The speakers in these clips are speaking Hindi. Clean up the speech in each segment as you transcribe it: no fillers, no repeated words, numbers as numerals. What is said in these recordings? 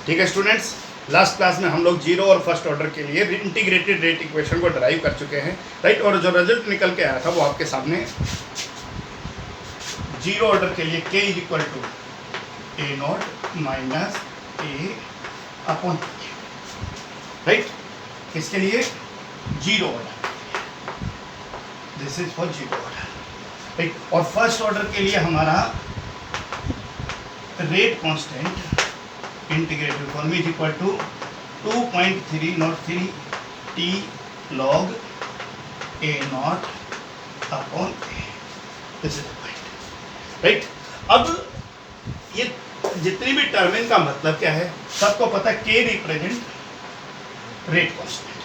ठीक है स्टूडेंट्स, लास्ट क्लास में हम लोग जीरो और फर्स्ट ऑर्डर के लिए इंटीग्रेटेड रेट इक्वेशन को ड्राइव कर चुके हैं, राइट। और जो रिजल्ट निकल के आया था वो आपके सामने, जीरो ऑर्डर के लिए k is equal to A naught minus A upon, right. किसके लिए? Zero order, this is for zero order, right. और फर्स्ट ऑर्डर के लिए हमारा rate constant integrated form is equal to 2.303 t log a naught upon A, this is the point, right. अब ये जितनी भी टर्म, इनका मतलब क्या है सबको पता है, k represent rate constant,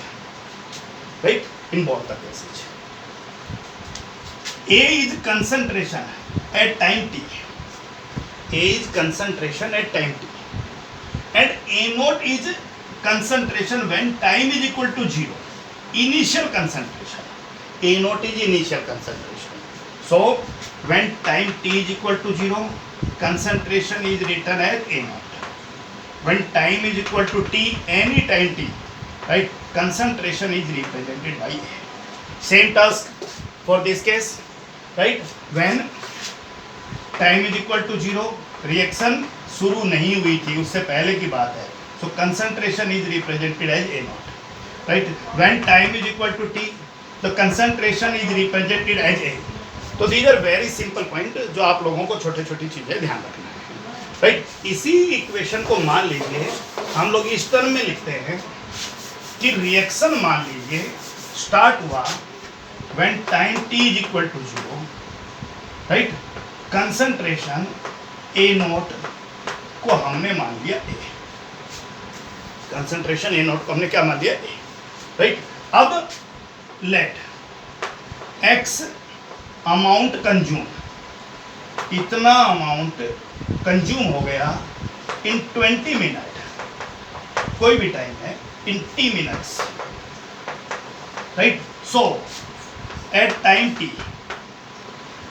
right, in both the cases. a is concentration at time t, a is concentration at time t, and a naught is concentration when time is equal to 0, initial concentration, a naught is initial concentration. So when time t is equal to 0, concentration is written as a naught. When time is equal to t, any time t, right, concentration is represented by a. Same task for this case, right. When time is equal to 0, reaction शुरू नहीं हुई थी, उससे पहले की बात है, so concentration is represented as A naught, right. When time is equal to T, the concentration is represented as A. तो these are very simple point जो आप लोगों को छोटी छोटी चीजें ध्यान रखना है, राइट। इसी इक्वेशन को मान लीजिए हम लोग इस टर्म में लिखते हैं कि रिएक्शन मान लीजिए स्टार्ट हुआ when time T is equal to 0, right. Concentration A naught को हमने मान लिया ए, कंसंट्रेशन ए नॉट को हमने क्या मान लिया ए, राइट। अब लेट एक्स अमाउंट कंज्यूम, इतना अमाउंट कंज्यूम हो गया इन 20 मिनट, कोई भी टाइम है, in t minutes, right. So at time t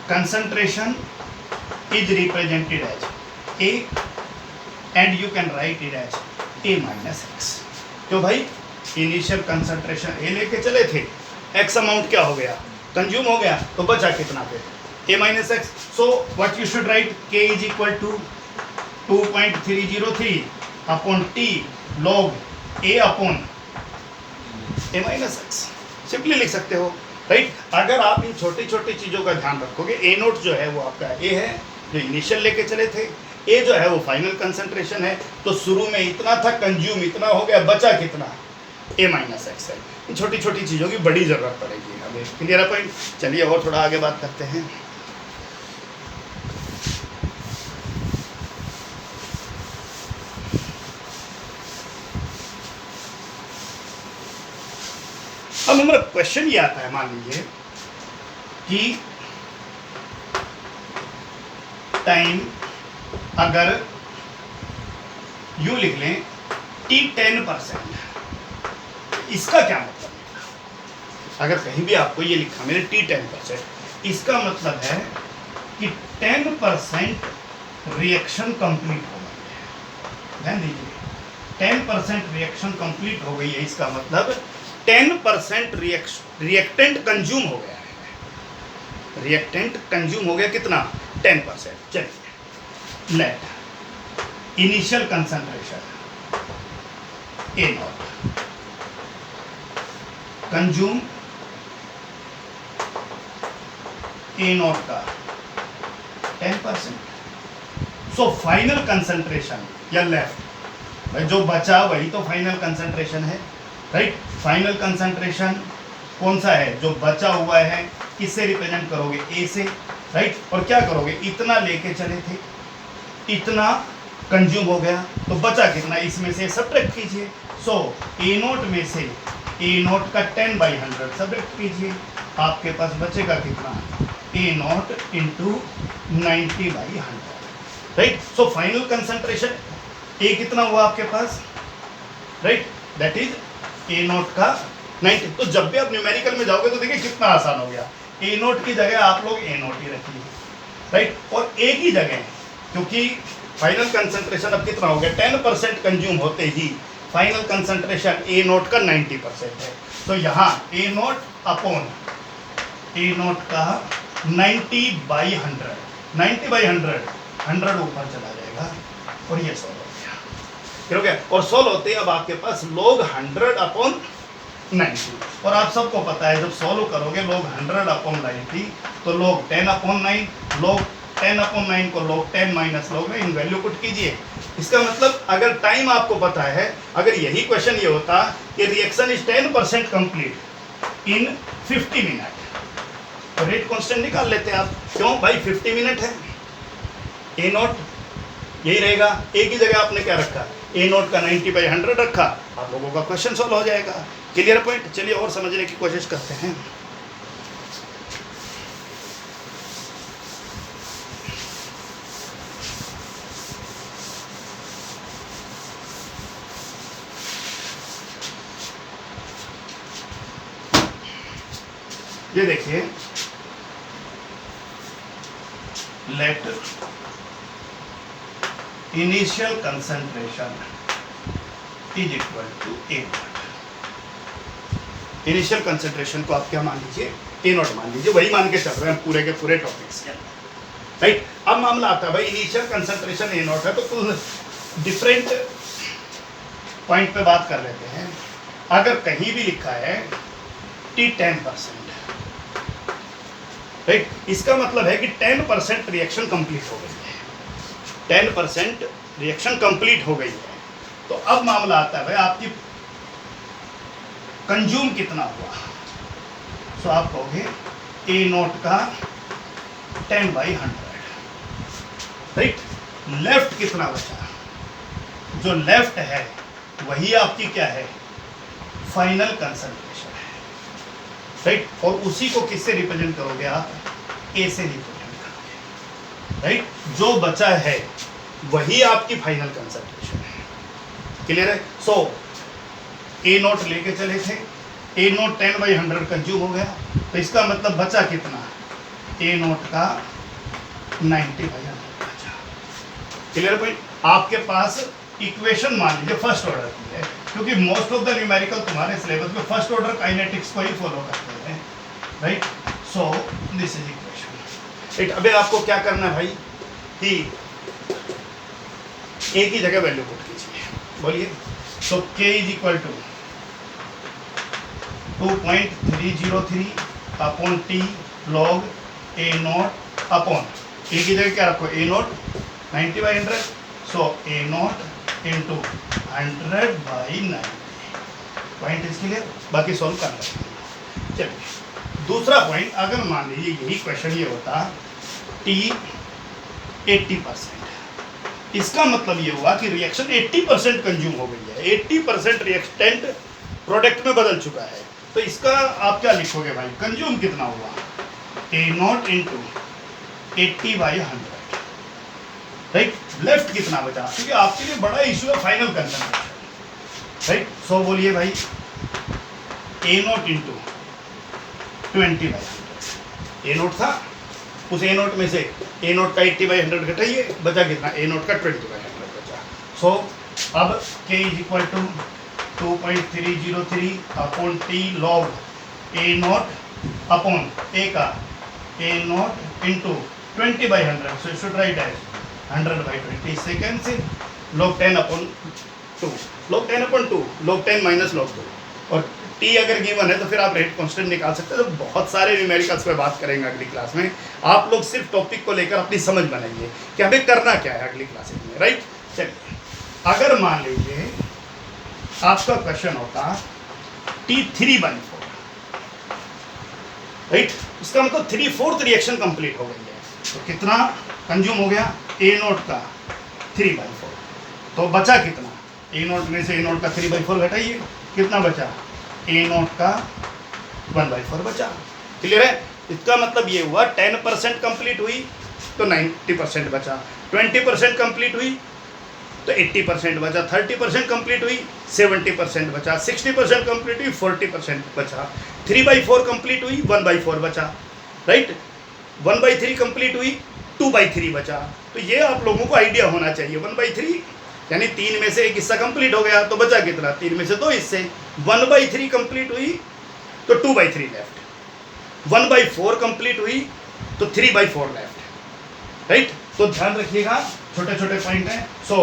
concentration is represented as a and you can write it as a minus x। तो भाई इनिशियल कंसंट्रेशन a लेके चले थे, x अमाउंट क्या हो गया, कंज्यूम हो गया, तो बचा कितना पे a minus x। So what you should write, k is equal to 2.303 upon t log a upon a minus x, simply लिख सकते हो, राइट। अगर आप इन छोटी छोटी चीज़ों का ध्यान रखोगे, ए नोट जो है वो आपका ए है जो इनिशियल लेके चले थे, ए जो है वो फाइनल कंसंट्रेशन है, तो शुरू में इतना था, कंज्यूम इतना हो गया, बचा कितना, ए माइनस एक्स है। इन छोटी छोटी चीज़ों की बड़ी ज़रूरत पड़ेगी हमें, क्लियर है पॉइंट। चलिए और थोड़ा आगे बात करते हैं। अब हमारा क्वेश्चन ये आता है, मान लीजिए कि टाइम अगर यू लिख लें t 10%, इसका क्या मतलब है? अगर कहीं भी आपको ये लिखा मेरे t 10%, इसका मतलब है कि 10% रिएक्शन कंप्लीट हो गई है। ध्यान दीजिए, 10% रिएक्शन कंप्लीट हो गई है, इसका मतलब 10% रिएक्टेंट कंज्यूम हो गया है, रिएक्टेंट कंज्यूम हो गया कितना, 10%। चलिए let initial concentration A naught consume A naught का 10%, सो फाइनल कंसंट्रेशन या लेफ्ट, भाई जो बचा वही तो फाइनल कंसंट्रेशन है, राइट। फाइनल कंसंट्रेशन कौन सा है, जो बचा हुआ है, किससे रिप्रेजेंट करोगे, ए से, राइट। और क्या करोगे, इतना लेके चले थे, इतना कंज्यूम हो गया, तो बचा कितना, इसमें से सब्ट्रैक्ट कीजिए। सो ए नोट में से ए नोट का 10/100 सब्ट्रैक्ट कीजिए, आपके पास बचेगा कितना, A naught into 90/100, right. So final concentration A कितना हुआ आपके पास, right, that is A naught का 90। तो जब भी आप न्यूमेरिकल में जाओगे तो देखिए कितना आसान हो गया, ए नोट की जगह आप लोग ए नोट ही रखिए, राइट। और ए की जगह, क्योंकि फाइनल कंसंट्रेशन अब कितना हो गया, 10% कंज्यूम होते ही फाइनल कंसंट्रेशन ए नोट का 90% है। तो यहाँ ए नोट अपॉन ए नोट का 90/100, 90/100, 100 ऊपर चला जाएगा और ये सॉल्व हो गया, ठीक है। और सॉल्व होते अब आपके पास log 100/90, और आप सबको पता है जब सॉल्व करोगे log 100/90 तो log 10/9, log 10/9 को log 10 minus log 9 value put कीजिए। इसका मतलब अगर टाइम आपको पता है, अगर यही क्वेश्चन ये होता कि reaction is 10% complete in 50 minute, तो रेट कांस्टेंट निकाल लेते आप। क्यों भाई, 50 मिनट है, ए नोट यही रहेगा, ए की जगह आपने क्या रखा, ए नोट का 90/100 रखा, आप लोगों का क्वेश्चन सॉल्व हो जाएगा। Clear point. चलिए और समझने की कोशिश करते हैं। ये देखिए, let initial concentration is equal to A naught. Initial concentration को आप क्या मान लीजिए, ए नॉट मान लीजिए, वही मान के चल रहे हैं पूरे के पूरे टॉपिक्स के अंदर, राइट। अब मामला आता है भाई इनिशियल कंसंट्रेशन ए नॉट है, तो कुल डिफरेंट पॉइंट पे बात कर लेते हैं। अगर कहीं भी लिखा है टी 10%, राइट, इसका मतलब है कि 10% रिएक्शन कंप्लीट हो गई है, 10% रिएक्शन कंप्लीट हो गई है। तो अब मामला आता है भाई आपकी कंज्यूम कितना हुआ, सो आप कहोगे ए नोट का 10/100, राइट। लेफ्ट कितना बचा, जो लेफ्ट है वही आपकी क्या है, फाइनल कंसंट्रेशन है, राइट। और उसी को किससे रिप्रेजेंट करोगे आप, ए से रिप्रेजेंट करोगे, राइट। जो बचा है वही आपकी फाइनल कंसंट्रेशन है। क्लियर है। सो ए नोट लेके चले थे, ए नोट 10/100 कंज्यूम हो गया, तो इसका मतलब बचा कितना, ए नोट का 90/100 बचा। Clear point. आपके पास इक्वेशन मान लीजिए फर्स्ट ऑर्डर की है, क्योंकि मोस्ट ऑफ द न्यूमेरिकल तुम्हारे सिलेबस में फर्स्ट ऑर्डर काइनेटिक्स को ही फॉलो करते हैं, right. So this is equation, right. अबे आपको क्या करना है भाई कि ए की जगह वैल्यू पुट कीजिए, बोलिए। तो k is equal to 2.303/t log A naught upon A की जगह क्या रखो, A naught 90/100, so A naught into 100/90। Point इसके लिए बाकी सॉल्व कर लेते हैं। चलिए दूसरा पॉइंट, अगर मान लीजिए यही क्वेश्चन ये होता t 80%, इसका मतलब ये हुआ कि रिएक्शन 80% कंज्यूम हो गई है, 80% रिएक्टेंट प्रोडक्ट में बदल चुका है। तो इसका आप क्या लिखोगे भाई, कंज्यूम कितना हुआ, ए नॉट इंटू 80/100, राइट। लेफ्ट कितना बचा, क्योंकि आपके लिए बड़ा इशू है फाइनल कंसंट्रेशन, राइट। सो बोलिए भाई ए नॉट इंटू 20/100, ए नॉट था, उस ए नोट में से ए नोट का 80/100 घटाइए, बचा कितना, ए नोट का 20/100 बचा। सो अब k is equal to 2.303/t log A naught upon A का A naught into 20/100, so should write as 100/20 second से log 10/2, log 10/2, log 10 minus log 2, और टी अगर गिवन है तो फिर आप रेट कांस्टेंट निकाल सकते हैं। तो बहुत सारे न्यूमेरिकल्स पे बात करेंगे अगली क्लास में। आप लोग सिर्फ टॉपिक को लेकर अपनी समझ बनाइए कि हमें करना क्या है अगली क्लास में, राइट। चलिए अगर मान लीजिए आपका क्वेश्चन होता T3/4, राइट, इसका मतलब 3/4 रिएक्शन कंप्लीट हो गई है, तो कितना कंज्यूम हो गया, ए नोट का 3/4, तो बचा कितना, ए नोट में से ए नोट का 3/4 घटाइए, कितना बचा, ए नोट का 1/4 बचा। क्लियर है। इसका मतलब ये हुआ 10% कंप्लीट हुई तो 90% बचा, 20% कंप्लीट हुई तो 80% बचा, 30% कंप्लीट हुई 70% बचा, 60% कंप्लीट हुई 40% बचा, 3/4 कंप्लीट हुई 1/4 बचा, राइट। 1/3 कंप्लीट हुई 2/3 बचा, तो तो ये आप लोगों को आइडिया होना चाहिए। 1/3 यानी 3 में से एक हिस्सा कंप्लीट हो गया, तो बचा कितना? 3 में से 2 हिस्से। 1/3 कंप्लीट हुई तो 2/3 लेफ्ट। 1/4 कंप्लीट हुई तो 3/4 लेफ्ट, राइट। तो ध्यान रखिएगा, छोटे छोटे पॉइंट हैं। So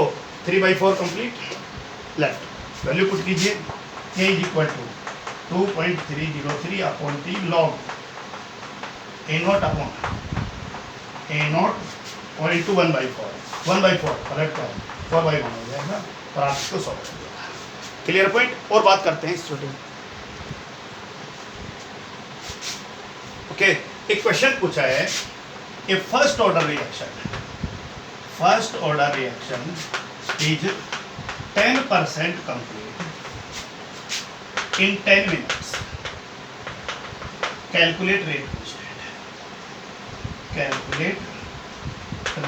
3/4 complete left. Value put कीजिए, k is equal to 2.303 upon T log a0 upon a0 और इंटू 1/4। 1/4 पलट कर 4/1 हो जाएगा और आप इसको सॉल्व कर देगा। Clear point. और बात करते हैं स्टूडेंट। ओके, एक क्वेश्चन पूछा है, a first order reaction is 10% complete in 10 minutes. Calculate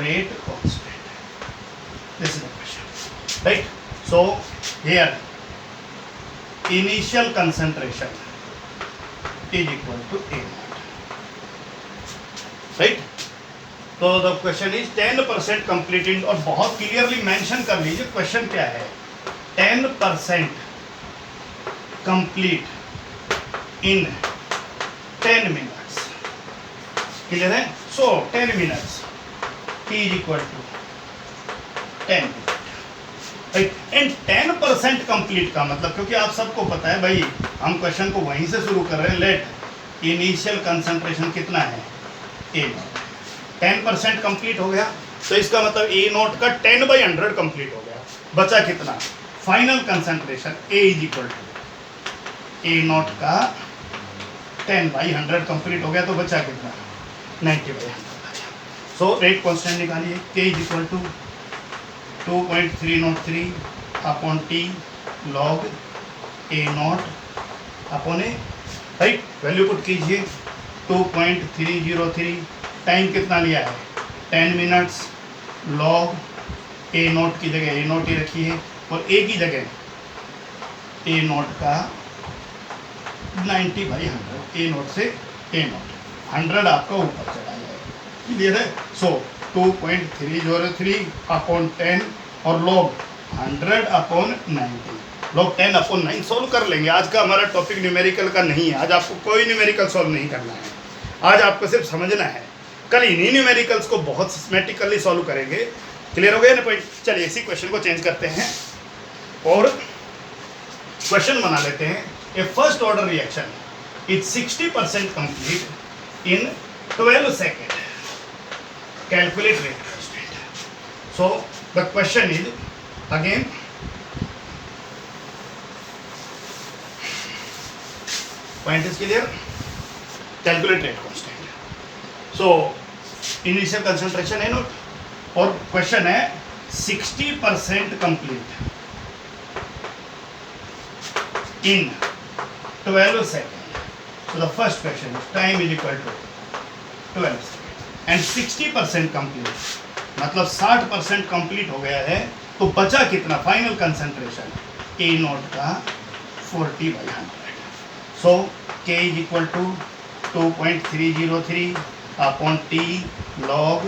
rate constant. This is the question, right? So here initial concentration is equal to A0, right? तो the question is 10% complete in, और बहुत क्लियरली मेंशन कर लीजिए क्वेश्चन क्या है। 10% कंप्लीट इन 10 मिनट्स। क्लियर है? So 10 minutes T is equal to 10 minute, and 10% complete का मतलब, क्योंकि आप सबको पता है भाई, हम क्वेश्चन को वहीं से शुरू कर रहे हैं। लेट इनिशियल कंसंट्रेशन कितना है? A0। 10% कंप्लीट हो गया, तो इसका मतलब A0 का 10/100 कंप्लीट हो गया। बचा कितना? Final concentration A is equal to A0 का 10/100 कंप्लीट हो गया, तो बचा कितना? 90/100। सो रेट कांस्टेंट निकालिए, K is equal to 2.303 upon T log A0 upon A, right. Value put कीजिए, 2.303, टाइम कितना लिया है? 10 मिनट्स, लॉग A0 की जगह A0 ही रखी है, और A की जगह A0 का 90/100, A0 से A0 100 आपका ऊपर चला जाएगा। क्लियर है? सो 2.303 अपॉन 10 और log 100 upon 90, log 10 upon 9 solve कर लेंगे। आज का हमारा टॉपिक न्यूमेरिकल का नहीं है, आज आपको कोई न्यूमेरिकल सॉल्व नहीं करना है, आज आपको सिर्फ समझना है। कल इन्हीं न्यूमेरिकल्स को बहुत सिस्टेमेटिकली सॉल्व करेंगे। क्लियर हो गया ना पॉइंट? चलिए इसी क्वेश्चन को चेंज करते हैं और क्वेश्चन बना लेते हैं। A first order reaction is 60% complete in 12 second. Calculate rate constant. So the question is again, point is clear? Calculate rate constant. So initial concentration है नोट, और क्वेश्चन है 60% complete in 12 second. So the first question time is equal to 12 second and 60% complete मतलब 60% कंप्लीट हो गया है, तो बचा कितना? फाइनल कंसंट्रेशन A0 का 40/100। So K is equal to 2.303 upon T log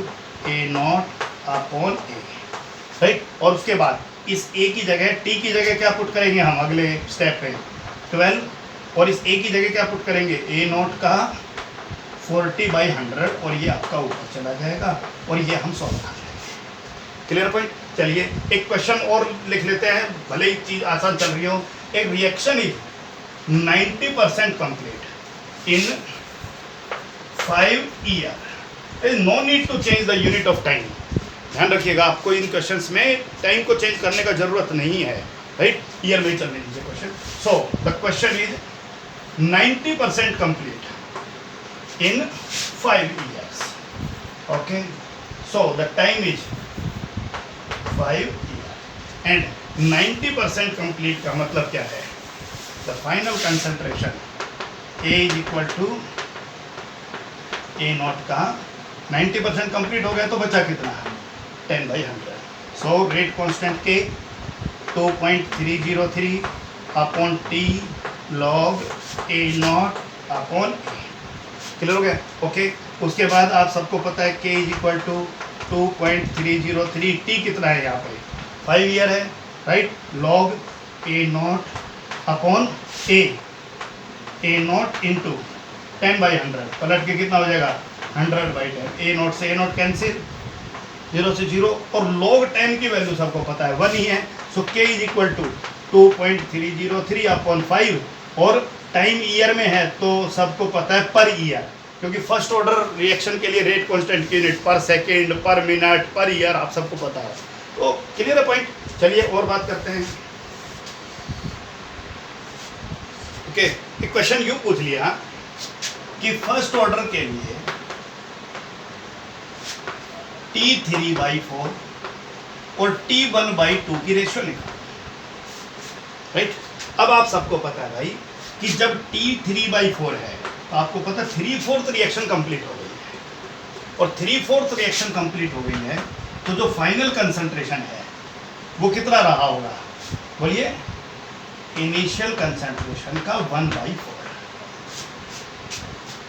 A0 upon A, right. और उसके बाद इस A की जगह T की जगह क्या पुट करेंगे हम अगले स्टेप पे? 12, और इस A की जगह क्या पुट करेंगे? A0 का 40/100, और ये आपका ऊपर चला जाएगा, और ये हम सॉल्व कर लेंगे। Clear point? चलिए एक क्वेश्चन और लिख लेते हैं, भले ही चीज़ आसान चल रही हो। एक reaction is 90% complete in 5 year. No need to change the unit of time. ध्यान रखिएगा, आपको इन क्वेश्चंस में टाइम को चेंज करने का जरूरत नहीं है, राइट। ईयर में ही चलने दीजिए question. So the question is 90% complete in 5 years. Okay, so the time is 5 year and 90% complete का मतलब क्या है? The final concentration A is equal to A0 का 90% कंप्लीट हो गया, तो बचा कितना? 10/100। सो रेट कांस्टेंट के 2.303 upon T log A0 upon A। Clear हो गया? ओके। उसके बाद आप सबको पता है K is equal to 2.303, T कितना है यहाँ पे 5 ईयर है, right. Log A naught upon A naught into 10/100, पलट के कितना हो जाएगा 100/10, ए नॉट से ए नॉट कैंसिल, 0 से 0, और लॉग 10 की वैल्यू सबको पता है 1 ही है, सो के इज इक्वल टू 2.303 अपॉन 5, और टाइम ईयर में है तो सबको पता है पर ईयर, क्योंकि फर्स्ट ऑर्डर रिएक्शन के लिए रेट कांस्टेंट की यूनिट पर सेकेंड, पर मिनट, पर ईयर आप सबको पता है। तो क्लियर है पॉइंट। चलिए और बात करते हैं। ओके, एक क्वेश्चन यूं पूछ लिया कि फर्स्ट ऑर्डर के लिए T3/4 और T1/2 की रेशियो निकालो, राइट। अब आप सबको पता है भाई कि जब T3/4 है तो आपको पता है 3/4 रिएक्शन कंप्लीट हो गई है, और 3/4 रिएक्शन कंप्लीट हो गई है तो जो फाइनल कंसंट्रेशन है वो कितना रहा होगा, बोलिए। इनिशियल कंसंट्रेशन का 1/4,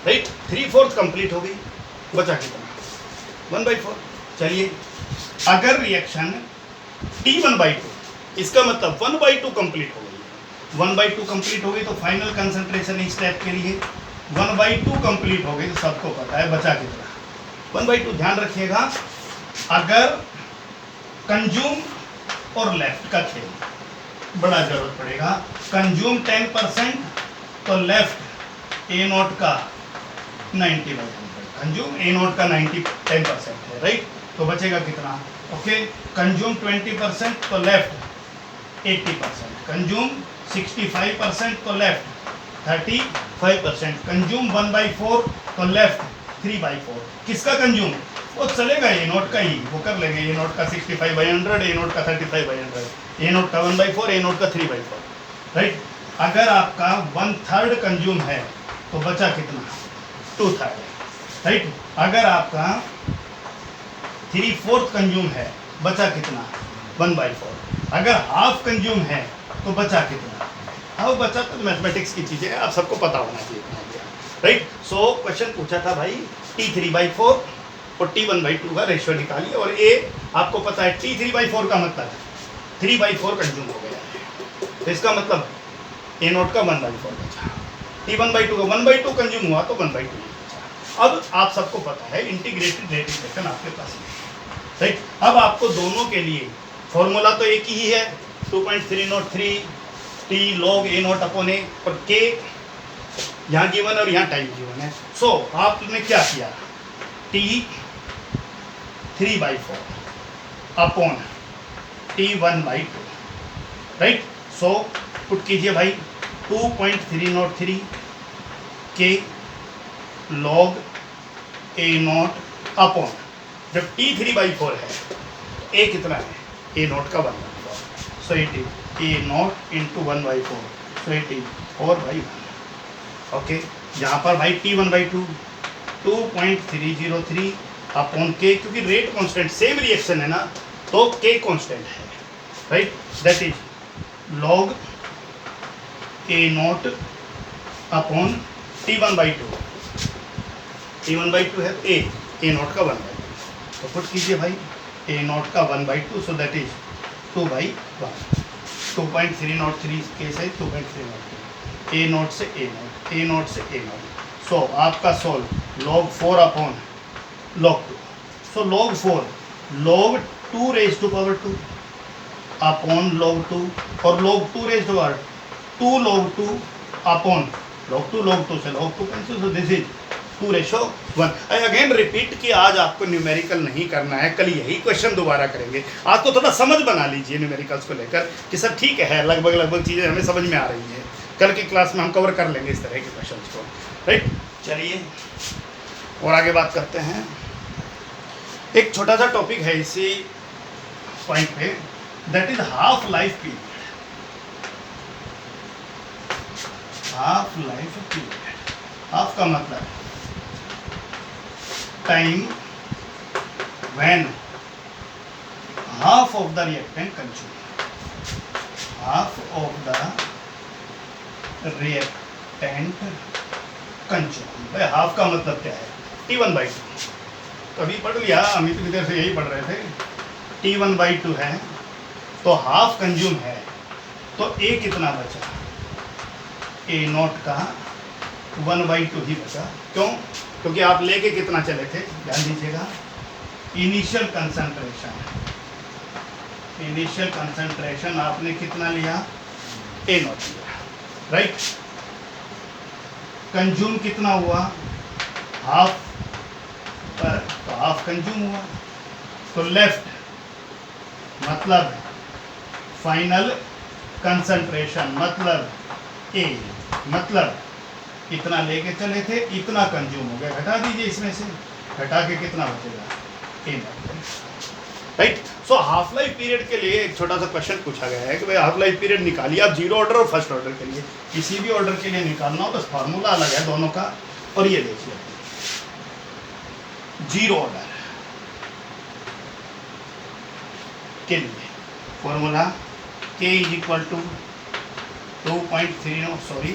राइट। 3/4 कंप्लीट हो गई, बचा कितना 1/4। चलिए, अगर रिएक्शन T1/2, इसका मतलब 1/2 कंप्लीट हो गई, 1/2 कंप्लीट हो गई तो फाइनल कंसंट्रेशन इस स्टेप के लिए 1/2 कंप्लीट हो गई, तो सबको पता है बचा कितना 1/2। ध्यान रखिएगा, अगर कंज्यूम और लेफ्ट का खेल बड़ा जरूरत पड़ेगा, कंज्यूम 10% तो लेफ्ट ए नॉट का 90/100, कंज्यूम ए नॉट का 10% है, राइट। तो बचेगा कितना, ओके। कंज्यूम 20% तो लेफ्ट 80%, कंज्यूम 65% तो लेफ्ट 35%, कंज्यूम 1/4 तो लेफ्ट 3/4। किसका कंज्यूम, वो चलेगा ए नोट का ही, वो कर लेंगे ए नोट का 65/100, ए नोट का 35/100, ए नोट का 1/4, ए नोट का 3/4, राइट। अगर आपका 1/3 कंज्यूम है तो बचा कितना 2/3, राइट। अगर आपका 3/4 कंज्यूम है, बचा कितना 1/4। अगर हाफ कंज्यूम है तो बचा कितना, हाफ बचा, तो मैथमेटिक्स की चीज़ें आप सबको पता होना चाहिए, राइट। सो क्वेश्चन पूछा था भाई T3/4 और T1/2 का रेशियो निकालिए, और ए आपको पता है T3/4 का मतलब 3/4 कंज्यूम हो गया है, तो इसका मतलब ए नोट का 1/4 बचा, T1/2 का 1/2 कंज्यूम हुआ तो 1/2 बचा। अब आप सबको पता है इंटीग्रेटेड रेट इक्वेशन आपके पास है, राइट। अब आपको दोनों के लिए फॉर्मूला तो एक ही है, 2.303 T log A naught upon ए, और के यहाँ गिवन और यहाँ टाइम गिवन है। सो आपने क्या किया, T3/4 upon T1/2, right. So put कीजिए भाई 2.303 के log ए नोट अपॉन, जब T3/4 है ए कितना है, ए नोट का 1/4, so it is A naught into 1/4, so it is 4/1, okay. यहाँ पर भाई T1/2 2.303 अपॉन के, क्योंकि रेट कांस्टेंट सेम रिएक्शन है ना, तो के कांस्टेंट है, right. That is log A naught upon T1/2, T1/2 है ए नोट का 1/2, तो पुट कीजिए भाई ए नोट का 1/2, सो दैट इज 2/1, 2.303 के से 2.303, ए नोट से ए नोट, ए नोट से ए नोट। सो आपका solve log 4 upon log 2, so log 4 log 2 raised to power 2 upon log 2, और log 2 raised to power 2 log 2 upon log 2 से log 2 cancel, so this is 2:1। I again repeat कि आज आपको न्यूमेरिकल नहीं करना है, कल यही क्वेश्चन दोबारा करेंगे। आज तो थोड़ा समझ बना लीजिए न्यूमेरिकल्स को लेकर कि सर ठीक है, लगभग चीज़ें हमें समझ में आ रही हैं, कल की क्लास में हम कवर कर लेंगे इस तरह के क्वेश्चंस को, राइट। चलिए और आगे बात करते हैं। एक छोटा सा टॉपिक है इसी पॉइंट पे, that is half life period. Half life period, half का मतलब time when half of the reactant consume, half of the reactant consume. भाई हाफ का मतलब क्या है, T1/2, अभी पढ़ लिया, अमित भी देर से यही पढ़ रहे थे। T1/2 है तो हाफ कंज्यूम है, तो A कितना बचा? A0 का 1/2 ही बचा। क्यों? क्योंकि आप लेके कितना चले थे, ध्यान दीजिएगा, इनिशियल कंसंट्रेशन आपने कितना लिया? A0 लिया, राइट। कंज्यूम कितना हुआ? हाफ पर, तो हाफ कंज्यूम हुआ, तो लेफ्ट मतलब फाइनल कंसंट्रेशन मतलब A, मतलब इतना लेके चले थे, इतना कंज्यूम हो गया, घटा दीजिए इसमें से, घटा के कितना बचेगा? A0, right. So half life period के लिए एक छोटा सा क्वेश्चन पूछा गया है कि भाई हाफ लाइफ पीरियड निकालिए आप, जीरो ऑर्डर और फर्स्ट ऑर्डर के लिए, किसी भी ऑर्डर के लिए निकालना हो, बस फार्मूला अलग है दोनों का। और ये देखिए जीरो ऑर्डर के लिए formula K = 2.30, sorry,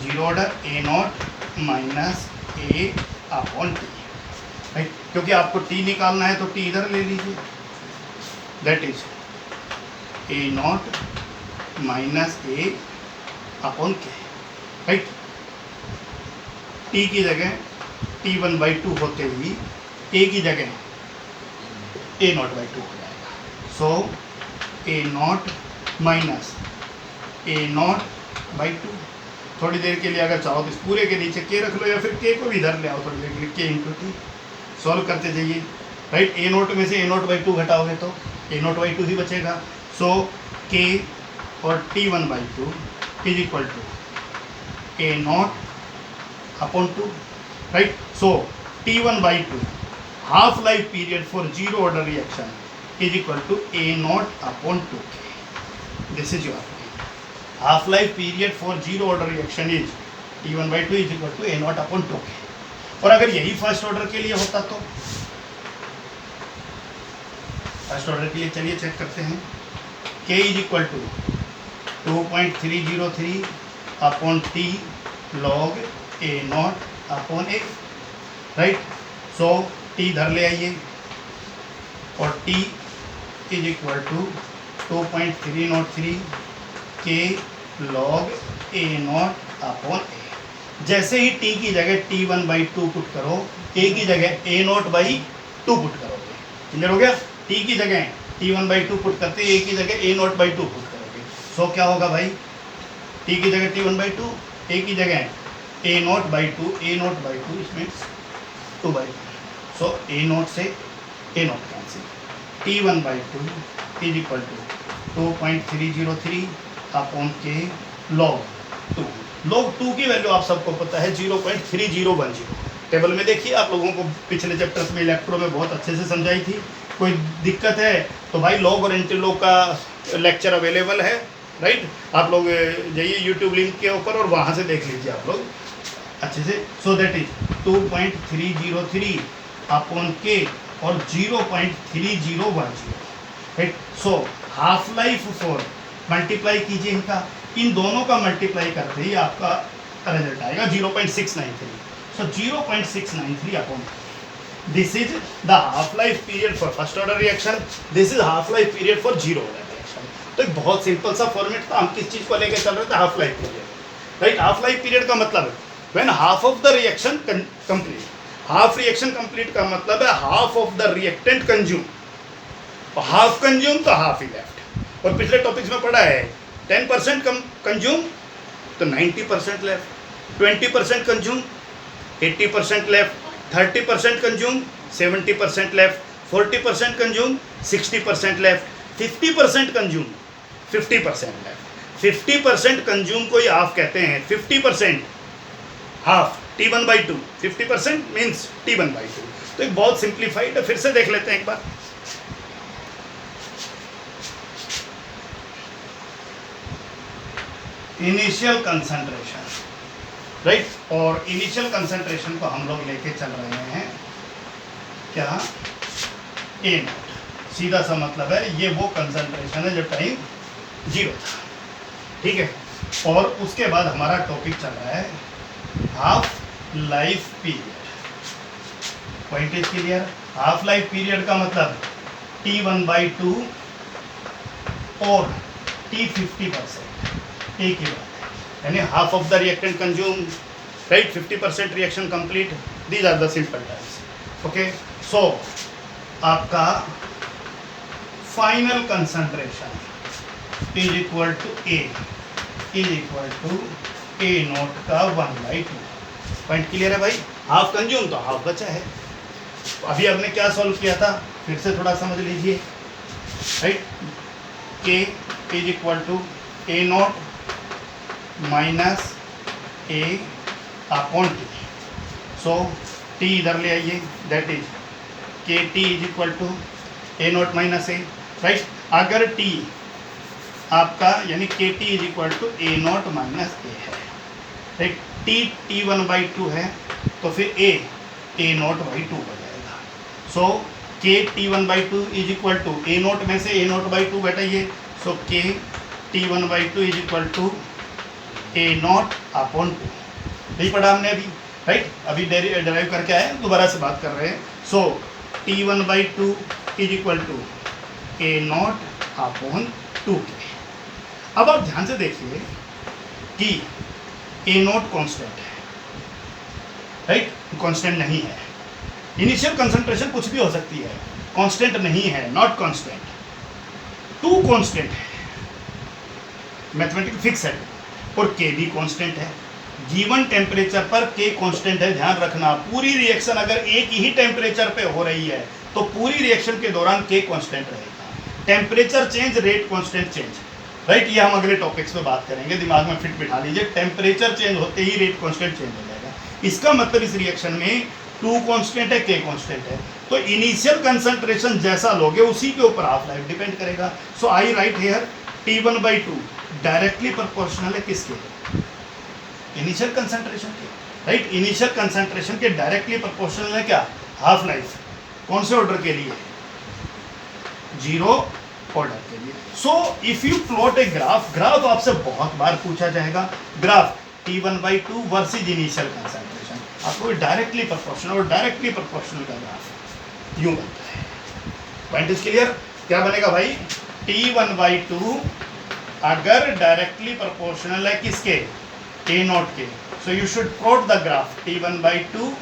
zero order A0 - A/T, right. क्योंकि आपको T निकालना है तो T इधर ले लीजिए, that is A0 - A/K, right. T की जगह T1/2 होते ही A की जगह A0/2 हो जाएगा। सो A0 - A0/2। थोड़ी देर के लिए अगर चाहो तो इस पूरे के नीचे K रख लो, या फिर K को भी इधर ले आओ थोड़ी देर के लिए, K × T सॉल्व करते जाइए, राइट। A0 में से A0/2 घटाओगे तो A0/2 ही बचेगा। सो K और T1/2 = A0/2, right. So T1/2 half life period for zero order reaction = A0/2K। This is your half life period for zero order reaction is T1/2 = A0/2K। और अगर यही फर्स्ट ऑर्डर के लिए होता तो, फर्स्ट ऑर्डर के लिए चलिए चेक करते हैं। K = 2.303/T log A0/A, right. सो T इधर ले आइए, और T = 2.303 K log A0/A। जैसे ही T की जगह T1/2 पुट करो, A की जगह A0/2 पुट करोगे, क्लियर हो गया। T की जगह T1/2 पुट करते, A की जगह A0/2 पुट करोगे, सो क्या होगा भाई? T की जगह T1/2, A की जगह A0/2, A0/2 इसमें 2/2, सो A0 से A0 cancel. T1/2 = 2.303/K log 2। log 2 की वैल्यू आप सबको पता है 0.3010। टेबल में देखिए, आप लोगों को पिछले चैप्टर्स में इलेक्ट्रो में बहुत अच्छे से समझाई थी। कोई दिक्कत है तो भाई लॉग और एंटी लॉग का लेक्चर अवेलेबल है, राइट। आप लोग जाइए यूट्यूब लिंक के ऊपर और वहाँ से देख लीजिए आप लोग अच्छे से। सो दैट इज 2.303/K और 0.3010, right. So half life for, multiply कीजिए इनका, इन दोनों का मल्टीप्लाई करते ही आपका रिजल्ट आएगा 0.693। सो 0.693/, this is the half life period for first order reaction, this is half life period for zero order reaction. तो एक बहुत सिंपल सा फॉर्मेट था। हम किस चीज को लेकर चल रहे थे? Half life period, right. Half life period का मतलब है when half of the reaction complete. Half reaction complete का मतलब है half of the reactant consume, half consume तो हाफ ही लेफ्ट। और पिछले टॉपिक्स में पढ़ा है 10% कंज्यूम तो 90% left, 20% consume 80% left, 30% consume 70% left, 40% consume 60% left, 50% consume 50% left. 50% consume को ही हाफ कहते हैं। 50% हाफ T1/2, 50% मीन्स T1/2। तो एक बहुत सिंप्लीफाइड है, फिर से देख लेते हैं एक बार। Initial concentration, right. और इनिशियल कंसंट्रेशन को हम लोग लेके चल रहे हैं क्या? A0। सीधा सा मतलब है ये वो कंसंट्रेशन है जब टाइम 0 था, ठीक है। और उसके बाद हमारा टॉपिक चल रहा है half life period. Point is clear. Half life period का मतलब T1/2 और T50%, एक ही बात है, यानी half of the reactant consume, right, 50% reaction complete, these are the simple terms. Okay, so आपका final concentration is equal to A is equal to A naught का 1/2। पॉइंट क्लियर है भाई। हाफ कंज्यूम तो हाफ बचा है। अभी हमने क्या सॉल्व किया था, फिर से थोड़ा समझ लीजिए, right. K is equal to A naught minus A upon T। So T इधर ले आइए, that is KT is equal to A naught minus A, right. अगर T आपका यानी KT is equal to A naught minus A है, राइट। T1/2 है तो फिर A नॉट/2 हो जाएगा। So K T1/2 is equal to A naught में से A नॉट/2 घटाइए, so K T1/2 is equal to A naught upon 2। यही पढ़ा हमने अभी, राइट। अभी डेराइव करके आए, दोबारा से बात कर रहे हैं। So T1/2 is equal to A naught upon 2K। अब आप ध्यान से देखिए कि A नॉट कॉन्स्टेंट है, राइट, कांस्टेंट नहीं है। इनिशियल कंसंट्रेशन कुछ भी हो सकती है, कांस्टेंट नहीं है, नॉट कांस्टेंट। 2 कांस्टेंट है, मैथमेटिकल फिक्स है, और K भी कांस्टेंट है। गिवन टेम्परेचर पर K कांस्टेंट है, ध्यान रखना। पूरी रिएक्शन अगर एक ही टेम्परेचर पे हो रही है तो पूरी रिएक्शन के दौरान K कांस्टेंट रहेगा। Temperature change, rate constant change, right. ये हम अगले टॉपिक्स पे बात करेंगे, दिमाग में फिट बिठा लीजिए। टेम्परेचर चेंज होते ही रेट कांस्टेंट चेंज हो जाएगा। इसका मतलब इस रिएक्शन में 2 कांस्टेंट है, K कांस्टेंट है, तो इनिशियल कंसंट्रेशन जैसा लोगे उसी के ऊपर हाफ लाइफ डिपेंड करेगा। So I write here T1/2 directly proportional है किसके, इनिशियल कंसंट्रेशन के, राइट। इनिशियल कंसंट्रेशन के डायरेक्टली प्रोपोर्शनल है क्या, हाफ लाइफ। कौन से ऑर्डर के लिए, 0 ऑर्डर के लिए। So if you plot a graph आपसे बहुत बार पूछा जाएगा, graph T1/2 versus initial concentration, आपको डायरेक्टली प्रोपोर्शनल और डायरेक्टली प्रोपोर्शनल का ग्राफ यूं बनता है। Point is clear. क्या बनेगा भाई, T1/2 अगर डायरेक्टली प्रोपोर्शनल है किसके, A नॉट के, so you should plot the graph T1/2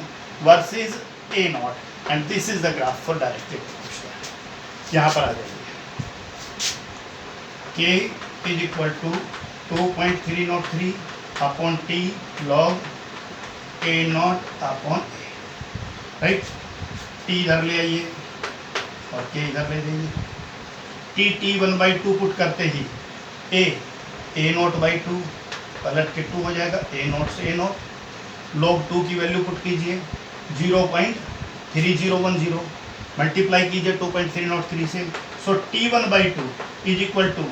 versus A naught, and this is the graph for directly proportional. यहाँ पर आ जाइए, K is equal to 2.303 upon T log A naught upon A, right. T इधर ले आइए और K इधर ले जाइए। T1/2 पुट करते ही A नॉट/2 पलट के 2 हो जाएगा, A नॉट से A नॉट। लॉग 2 की वैल्यू पुट कीजिए 0.3010, मल्टीप्लाई कीजिए 2.303 से। So T1/2 is equal to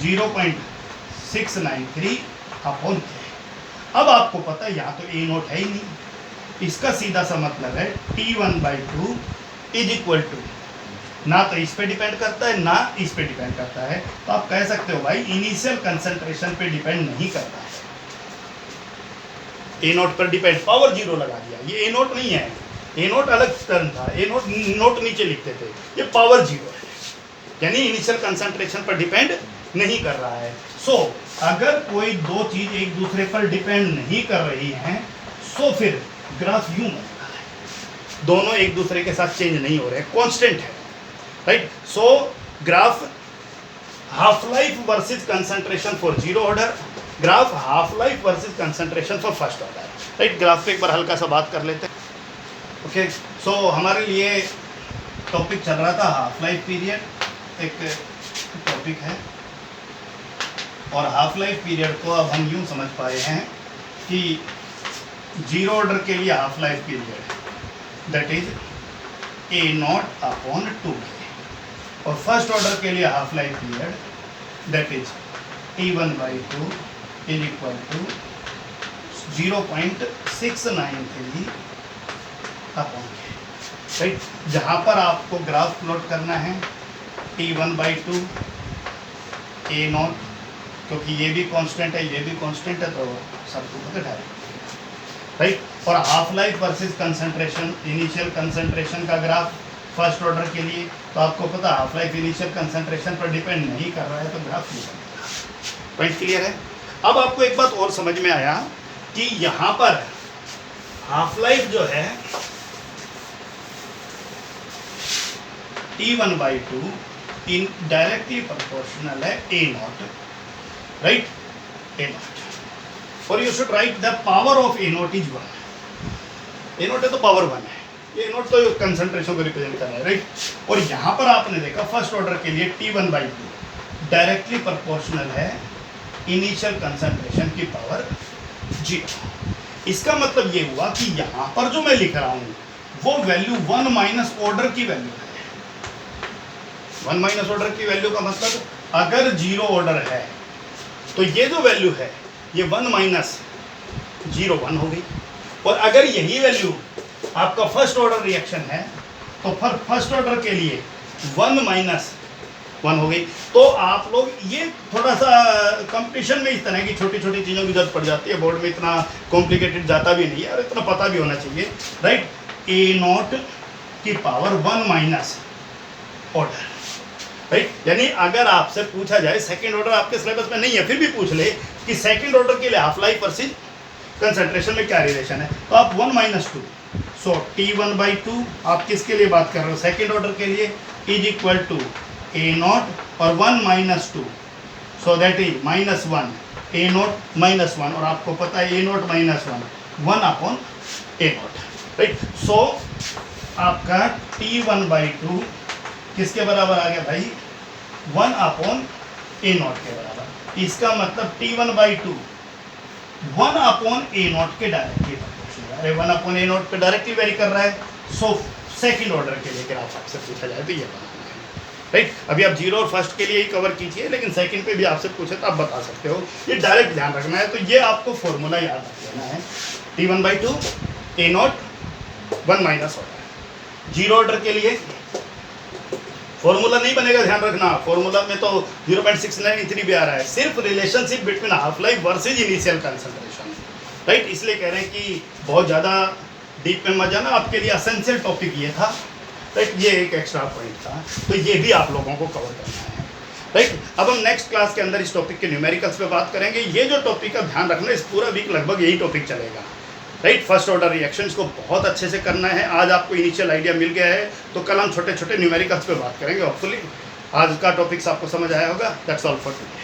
0.693 upon K। अब आपको पता है यहाँ तो A नॉट है ही नहीं, इसका सीधा सा मतलब है T1/2 इज इक्वल टू, ना तो इस पे डिपेंड करता है ना इस पे डिपेंड करता है। तो आप कह सकते हो भाई इनिशियल कंसंट्रेशन पे डिपेंड नहीं करता है, A नॉट पर डिपेंड, पावर 0 लगा दिया। ये A नॉट नहीं है, A नॉट अलग टर्म था, A नॉट नीचे लिखते थे, ये पावर 0 है, यानी इनिशियल कंसंट्रेशन पर डिपेंड नहीं कर रहा है। सो अगर कोई दो चीज एक दूसरे पर डिपेंड नहीं कर रही हैं, सो फिर ग्राफ यूं बनता है, दोनों एक दूसरे के साथ चेंज नहीं हो रहे, कांस्टेंट है, right. So graph half life versus concentration for 0 order, graph half life versus concentration for first order, right. Graph पे एक बार हल्का सा बात कर लेते हैं। ओके, सो हमारे लिए टॉपिक चल रहा था हाफ लाइफ पीरियड, एक टॉपिक है, और हाफ लाइफ पीरियड को अब हम यूं समझ पाए हैं कि 0 ऑर्डर के लिए half life period that is A naught upon 2K, और फर्स्ट ऑर्डर के लिए half life period that is T1/2 is equal to 0.693 upon K, right. जहाँ पर आपको ग्राफ प्लॉट करना है T1/2 A नॉट, क्योंकि ये भी कांस्टेंट है ये भी कांस्टेंट है, तो सब को पता डायरेक्ट। राइट। और half life versus concentration, initial concentration का ग्राफ फर्स्ट ऑर्डर के लिए, तो आपको पता हाफ लाइफ इनिशियल कंसंट्रेशन पर डिपेंड नहीं कर रहा है, तो ग्राफ नहीं बनेगा। पॉइंट क्लियर है। अब आपको एक बात और समझ में आया कि यहाँ पर हाफ लाइफ जो है T1/2 इन डायरेक्टली प्रोपोर्शनल है A naught, right, A naught. और you should write the power of A naught is 1। A naught है तो पावर 1 है, ये नोट तो कंसंट्रेशन को रिप्रेजेंट कर रहा है, राइट। और यहाँ पर आपने देखा फर्स्ट ऑर्डर के लिए T1/2 डायरेक्टली प्रोपोर्शनल है इनिशियल कंसंट्रेशन की पावर 0। इसका मतलब ये हुआ कि यहाँ पर जो मैं लिख रहा हूँ वो वैल्यू 1 माइनस ऑर्डर की वैल्यू है। 1 माइनस ऑर्डर की वैल्यू का मतलब अगर 0 ऑर्डर है तो ये जो वैल्यू है ये 1 माइनस 0 1 हो गई। और अगर यही वैल्यू आपका फर्स्ट ऑर्डर रिएक्शन है तो फिर फर्स्ट ऑर्डर के लिए 1 माइनस 1 हो गई। तो आप लोग ये थोड़ा सा कंपटीशन में इस तरह की छोटी छोटी चीज़ों की जरूरत पड़ जाती है, बोर्ड में इतना कॉम्प्लिकेटेड जाता भी नहीं है और इतना पता भी होना चाहिए, राइट। A नॉट की पावर 1 माइनस ऑर्डर, राइट। यानी अगर आपसे पूछा जाए सेकेंड ऑर्डर आपके सिलेबस में नहीं है फिर भी पूछ ले कि सेकेंड ऑर्डर के लिए हाफ लाइफ वर्सेस कंसंट्रेशन में क्या रिलेशन है, तो आप 1 माइनस 2, सो T1/2 आप किसके लिए बात कर रहे हो, सेकेंड ऑर्डर के लिए, is equal to A naught और 1 minus 2, so that is -1 A naught -1। और आपको पता है A naught -1 1 upon A naught, right. So आपका T1/2 किसके बराबर आ गया भाई, 1 अपॉन A नॉट के बराबर। इसका मतलब T1/2 1 अपॉन A नॉट के डायरेक्टली प्रोपोर्शनल, अरे 1 अपॉन A नॉट पे डायरेक्टली वेरी कर रहा है। सो सेकंड ऑर्डर के लिए ग्राफ आपसे पूछा जाए तो ये बनाना है, राइट। अभी आप 0 और फर्स्ट के लिए ही कवर कीजिए, लेकिन सेकंड पे भी आपसे पूछे तो आप बता सकते हो, ये डायरेक्ट ध्यान रखना है। तो ये आपको फॉर्मूला याद रख लेना है, T1/2 A naught 1 minus order. 0 order के लिए फॉर्मूला नहीं बनेगा, ध्यान रखना, फॉर्मूला में तो 0.693 भी आ रहा है, सिर्फ relationship between half life versus initial concentration, right. इसलिए कह रहे हैं कि बहुत ज़्यादा डीप में मत जाना, आपके लिए असेंशियल टॉपिक ये था, राइट। ये एक एक्स्ट्रा पॉइंट था, तो ये भी आप लोगों को कवर करना है, राइट। अब हम नेक्स्ट क्लास के अंदर इस टॉपिक के न्यूमेरिकल्स पे बात करेंगे। ये जो टॉपिक का ध्यान रखना, इस पूरा वीक लगभग यही टॉपिक चलेगा, राइट। फर्स्ट ऑर्डर रिएक्शंस को बहुत अच्छे से करना है। आज आपको इनिशियल आइडिया मिल गया है, तो कल हम छोटे छोटे न्यूमेरिकल्स पे बात करेंगे। होपफुली आज का टॉपिक्स आपको समझ आया होगा। That's all for today.